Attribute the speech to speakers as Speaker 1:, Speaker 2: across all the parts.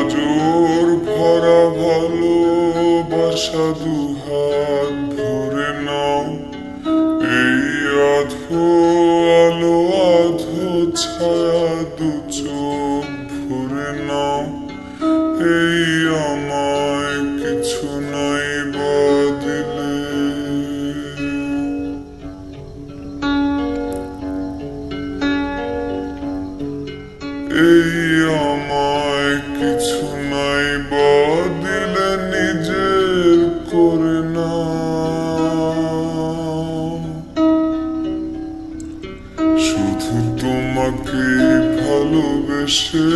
Speaker 1: পাজর ভরা ভালোবাসা দুহাত ভরে নাও, এই আধো আলো আধো ছায়া দু চোখ ভরে নাও। এই আমায় কিছু নাই বা দিলে, এই আমায় কিছু নাই বা দিলে নিজের করে নাও। শুধু তোমাকে ভালোবেসে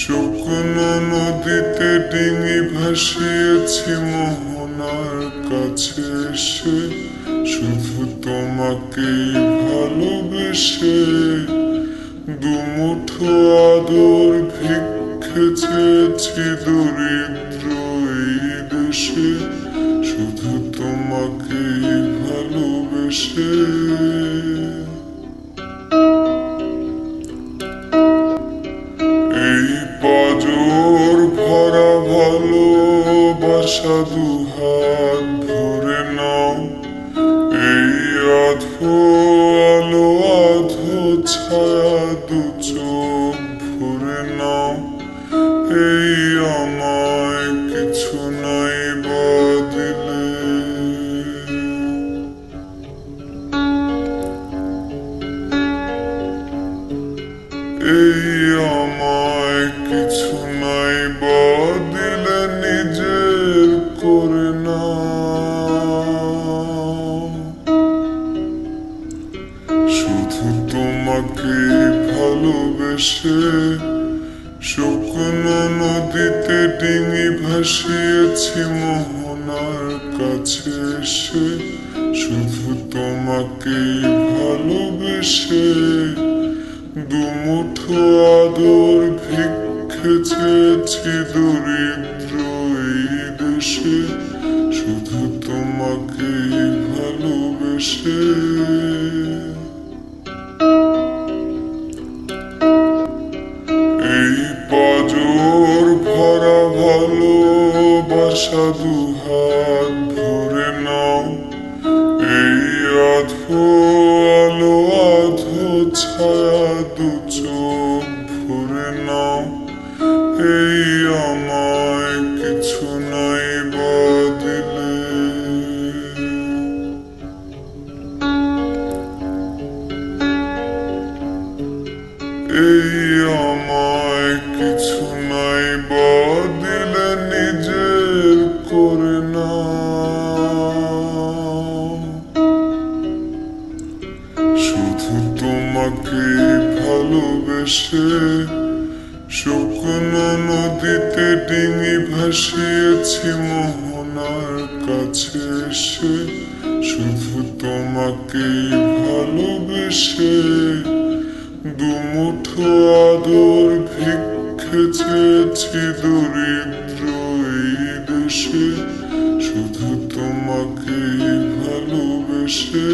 Speaker 1: শুকনো নদীতে ডিঙি ভাসিয়েছি মোহনার কাছে এসে। শুধু তোমাকেই ভালোবেসে দুমুঠো আদর ভিক্ষে চেয়েছি দরিদ্র এই দেশে। শুধু তোমাকেই ভালোবেসে এই পাজর ভরা ভালোবাসা দুহাত ভরে নাও, এই আধো আলো আধো ছায়া দু চোখ ভরে নাও। এই আমায় কিছু নাই বা দিলে, এই আমায় কিছু নাই বা দিলে নিজের করে নাও। শুধু তোমাকে ভালোবেসে শুকনো নদীতে ডিঙি ভাসিয়েছি মোহনার কাছে এসে। শুধু তোমাকেই ভালোবেসে দুমুঠো আদর ভিক্ষে চেয়েছি দরিদ্র এই দেশে। শুধু তোমাকেই ভালোবেসে এই পাজর ভরা ভালোবাসা দুহাত ভরে নাও, এই আধো আলো আধো ছায়া দু চোখ ভরে নাও। এই আমায় কিছু নাই বা দিলে, এই আমায় কিছু নাই বা দিলে নিজের করে নাও। শুধু তোমাকে ভালোবেসে শুকনো নদীতে ডিঙি ভাসিয়েছি মোহনার কাছে এসে। শুধু তোমাকেই ভালোবেসে দুমুঠো আদর ভিক্ষে চেয়েছি দরিদ্র এই দেশে। শুধু তোমাকেই ভালোবেসে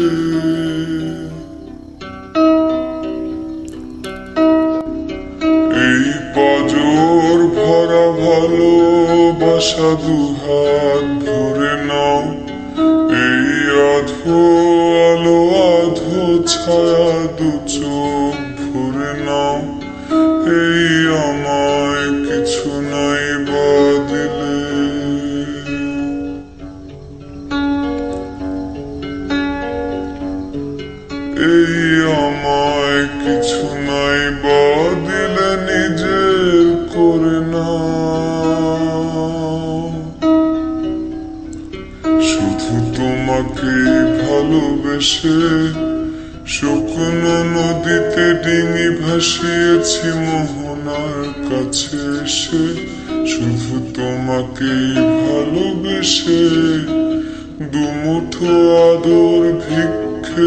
Speaker 1: এই পাজর ভরা ভালোবাসা দুহাত ভরে নাও, এই আধো আলো আধো ছায়া দু চোখ ভরে নাও। এই আমায় কিছু নাই বা দিলে, এই আমায় কিছু নাই বা দিলে নিজের করে নাও। শুধু তোমাকে ভালোবেসে শুকনো নদীতে ডিঙি ভাসিয়েছি মোহনার কাছে এসে। শুধু তোমাকেই ভালোবেসে দুমুঠো আদর ভিক্ষে